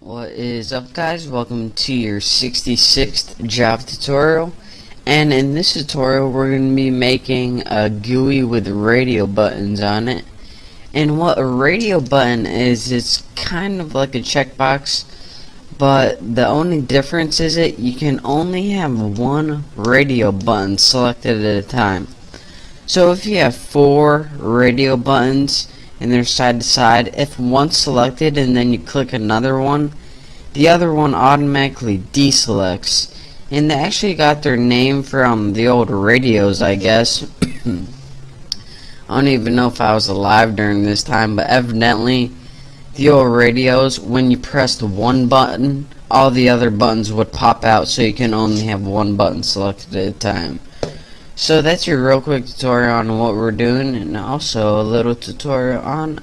What is up, guys? Welcome to your 66th Java tutorial, and in this tutorial we're going to be making a GUI with radio buttons on it. And what a radio button is, it's kind of like a checkbox, but the only difference is you can only have one radio button selected at a time. So if you have 4 radio buttons and they're side to side, if one's selected and then you click another one, the other one automatically deselects. And they actually got their name from the old radios, I guess. I don't even know if I was alive during this time, but evidently the old radios, when you pressed one button, all the other buttons would pop out, so you can only have one button selected at a time. So that's your real quick tutorial on what we're doing, and also a little tutorial on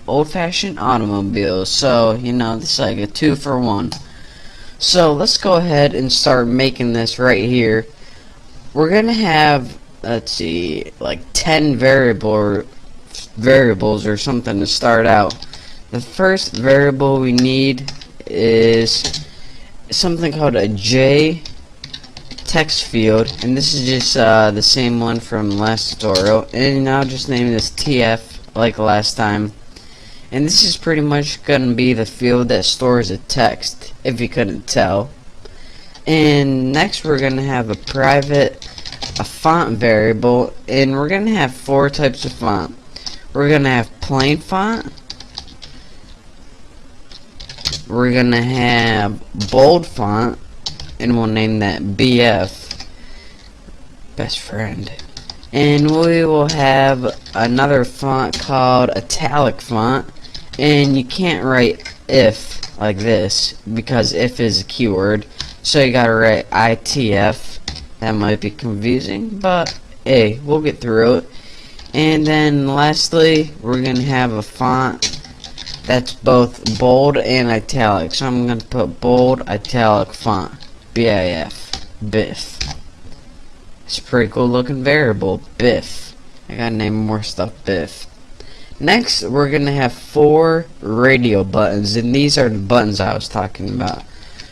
old-fashioned automobiles. So, you know, this is like a 2-for-1. So let's go ahead and start making this right here. We're gonna have, let's see, like 10 variables or something to start out. The first variable we need is something called a J text field, and this is just the same one from last tutorial, and I'll just name this TF like last time. And this is pretty much gonna be the field that stores a text, if you couldn't tell. And next we're gonna have a font variable, and we're gonna have 4 types of font. We're gonna have plain font, we're gonna have bold font, and we'll name that BF, best friend. And we will have another font called italic font, and you can't write if like this because if is a keyword, so you gotta write ITF. That might be confusing, but hey, we'll get through it. And then lastly, we're gonna have a font that's both bold and italic, so I'm gonna put bold italic font, BIF, Biff. It's a pretty cool looking variable, Biff. I gotta name more stuff Biff. Next, we're gonna have 4 radio buttons, and these are the buttons I was talking about.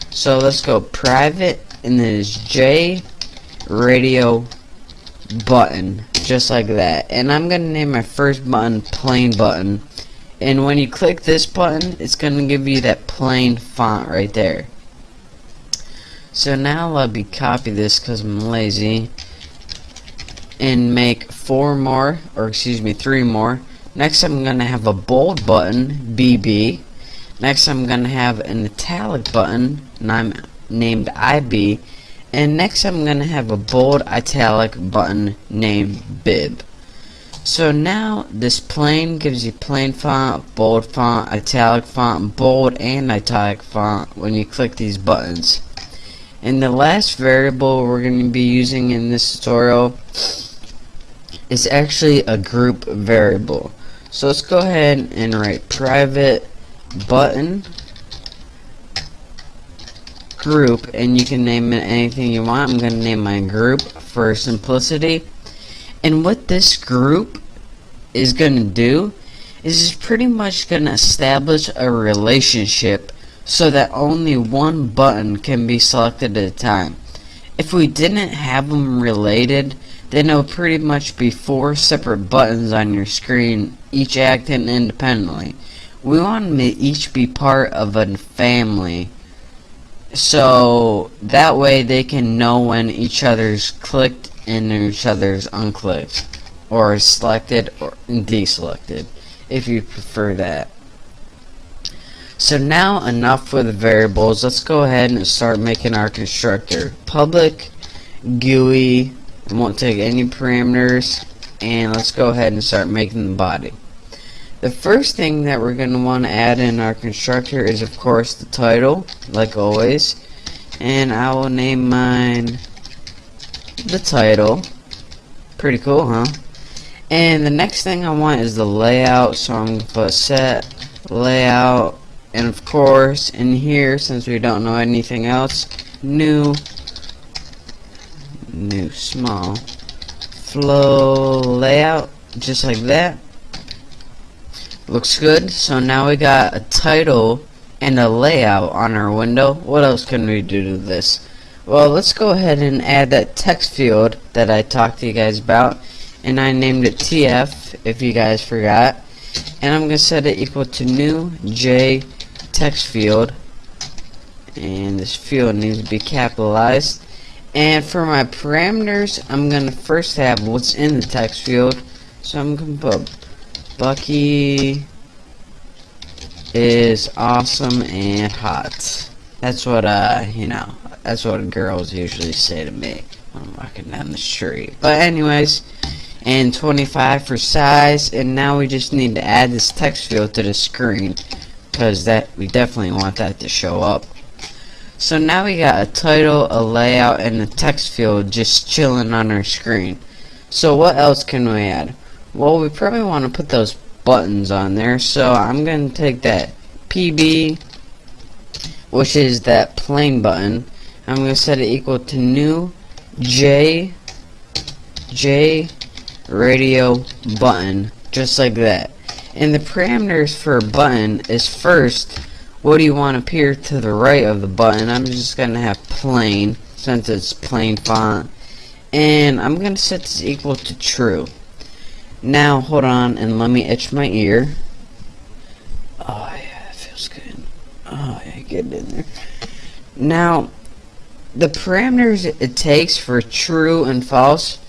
So let's go private, and then it's JRadioButton, just like that. And I'm gonna name my first button plain button. And when you click this button, it's gonna give you that plain font right there. So now let me copy this because I'm lazy and make 3 more. Next I'm gonna have a bold button, BB. Next I'm gonna have an italic button, and I'm named IB. And next I'm gonna have a bold italic button named Bib. So now this plain gives you plain font, bold font, italic font, bold and italic font when you click these buttons. And the last variable we're going to be using in this tutorial is actually a group variable. So let's go ahead and write private button group, and you can name it anything you want. I'm going to name my group for simplicity. And what this group is going to do is it's pretty much going to establish a relationship so that only one button can be selected at a time. If we didn't have them related, then it would pretty much be 4 separate buttons on your screen, each acting independently. We want them to each be part of a family, so that way they can know when each other's clicked and each other's unclicked, or selected or deselected, if you prefer that. So now enough with the variables. Let's go ahead and start making our constructor. Public GUI, won't take any parameters, and let's go ahead and start making the body. The first thing that we're going to want to add in our constructor is of course the title, like always, and I will name mine the title. Pretty cool, huh? And the next thing I want is the layout, so I'm going to put set layout. And of course, in here, since we don't know anything else, new small flow layout, just like that. Looks good. So now we got a title and a layout on our window, what else can we do to this? Well, let's go ahead and add that text field that I talked to you guys about, and I named it TF if you guys forgot, and I'm going to set it equal to new J text field, and this field needs to be capitalized. And for my parameters, I'm going to first have what's in the text field, so I'm going to put Bucky is awesome and hot. That's what that's what girls usually say to me when I'm walking down the street. But anyways, and 25 for size, and now we just need to add this text field to the screen, because we definitely want that to show up. So now we got a title, a layout, and a text field just chilling on our screen. So what else can we add? Well, we probably want to put those buttons on there, so I'm going to take that PB, which is that plain button. I'm going to set it equal to new JRadioButton, just like that. And the parameters for a button is first, what do you want to appear to the right of the button? I'm just going to have plain, since it's plain font. And I'm going to set this equal to true. Now, hold on, and let me itch my ear. Oh, yeah, it feels good. Oh, yeah, get it in there. Now, the parameters it takes for true and false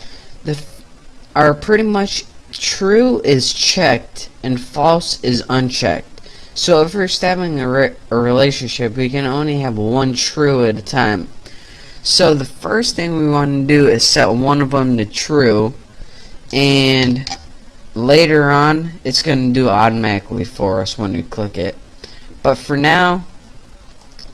are pretty much true is checked and false is unchecked. So if we're establishing a relationship, we can only have one true at a time. So the first thing we want to do is set one of them to true, and later on it's going to do automatically for us when we click it. But for now,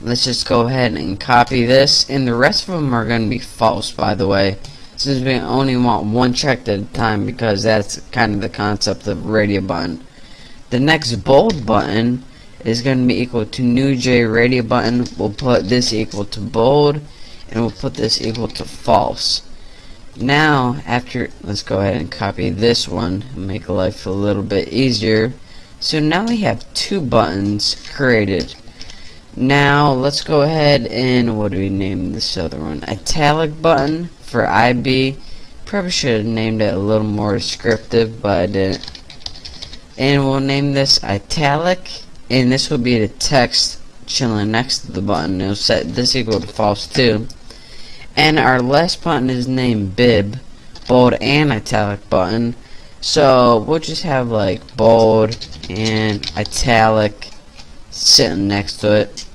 let's just go ahead and copy this, and the rest of them are going to be false, by the way, since we only want one checked at a time, because that's kind of the concept of radio button. The next bold button is going to be equal to new J radio button. We'll put this equal to bold, and we'll put this equal to false. Now, let's go ahead and copy this one and make life a little bit easier. So now we have two buttons created. Now let's go ahead and, what do we name this other one? Italic button for IB. Probably should have named it a little more descriptive, but I didn't. And we'll name this italic, and this will be the text chilling next to the button. It'll set this equal to false too. And our last button is named bib, bold and italic button. So we'll just have like bold and italic sitting next to it.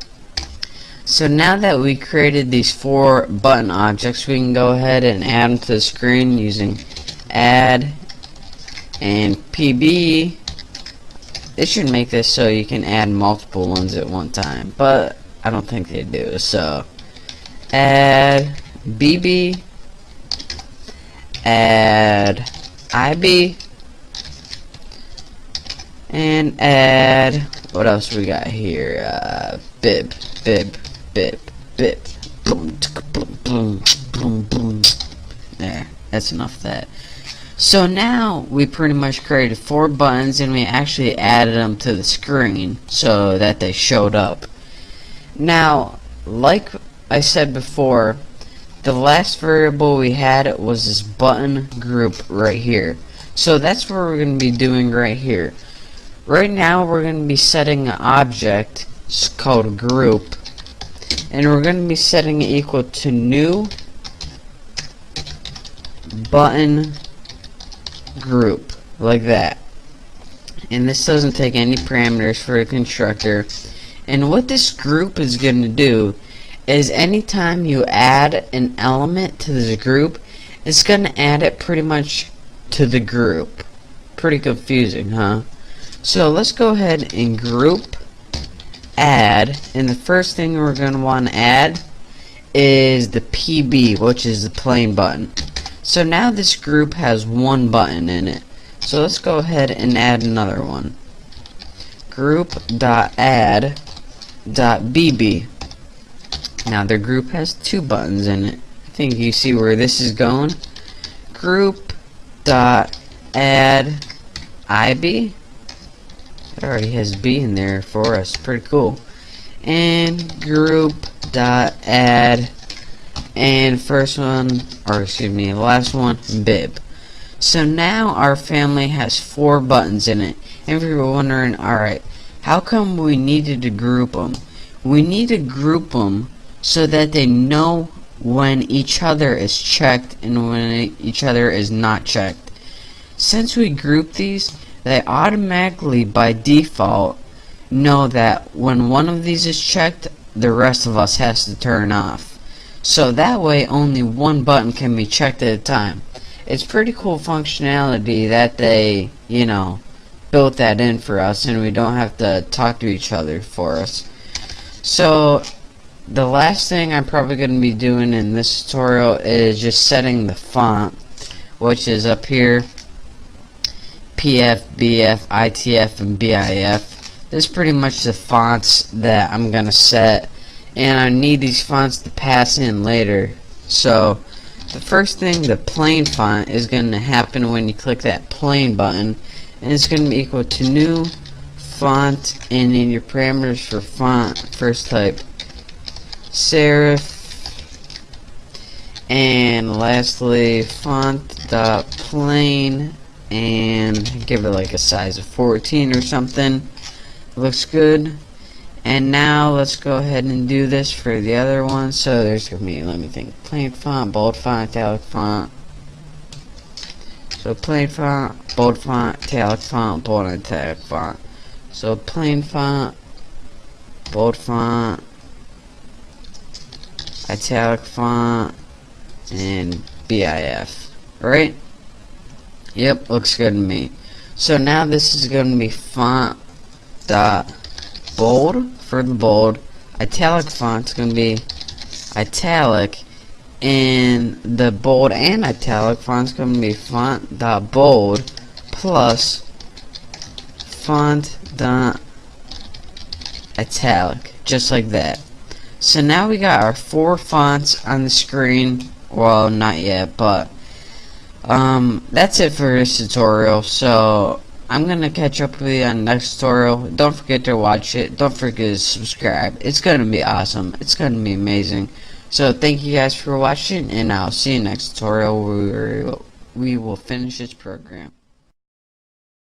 So now that we created these four button objects, we can go ahead and add them to the screen using add and PB. It should make this so you can add multiple ones at one time, but I don't think they do. So add BB, add IB, and add, what else we got here? Bib. Boom, boom, boom, boom, boom. There, that's enough of that. So now we pretty much created four buttons, and we actually added them to the screen so that they showed up. Now, like I said before, the last variable we had was this button group right here. So that's what we're going to be doing right here. Right now we're going to be setting an object called group, and we're going to be setting it equal to new button group, like that. And this doesn't take any parameters for the constructor. And what this group is going to do is anytime you add an element to this group, it's going to add it pretty much to the group. Pretty confusing, huh? So let's go ahead and group add, and the first thing we're going to want to add is the PB, which is the plain button. So now this group has one button in it. So let's go ahead and add another one. Group.add.bb. Now their group has two buttons in it. I think you see where this is going. Group.add.ib. It already has B in there for us. Pretty cool. and group dot add, and first one, or excuse me, last one, bib. So now our family has 4 buttons in it. And if you were wondering, alright, how come we needed to group them? We need to group them so that they know when each other is checked and when each other is not checked. Since we group these, they automatically by default know that when one of these is checked, the rest of us has to turn off. So that way only one button can be checked at a time. It's pretty cool functionality that they, you know, built that in for us, and we don't have to talk to each other for us. So the last thing I'm probably going to be doing in this tutorial is just setting the font, which is up here, PF, BF, ITF, and BIF. This is pretty much the fonts that I'm going to set, and I need these fonts to pass in later. So the first thing, the plain font, is going to happen when you click that plain button, and it's going to be equal to new font, and in your parameters for font, first type serif, and lastly font.plain, and give it like a size of 14 or something. Looks good. And now let's go ahead and do this for the other one. So there's gonna be, let me think, plain font, bold font, italic font. So plain font, bold font, italic font, bold and italic font. So plain font, bold font, italic font, and BIF. Right? Yep, looks good to me. So now this is going to be font dot bold for the bold. Italic font's going to be italic, and the bold and italic font's going to be font dot bold plus font dot italic, just like that. So now we got our 4 fonts on the screen. Well, not yet, but that's it for this tutorial. So I'm gonna catch up with you on the next tutorial. Don't forget to watch it. Don't forget to subscribe. It's gonna be awesome. It's gonna be amazing. So thank you guys for watching, and I'll see you next tutorial where we will finish this program.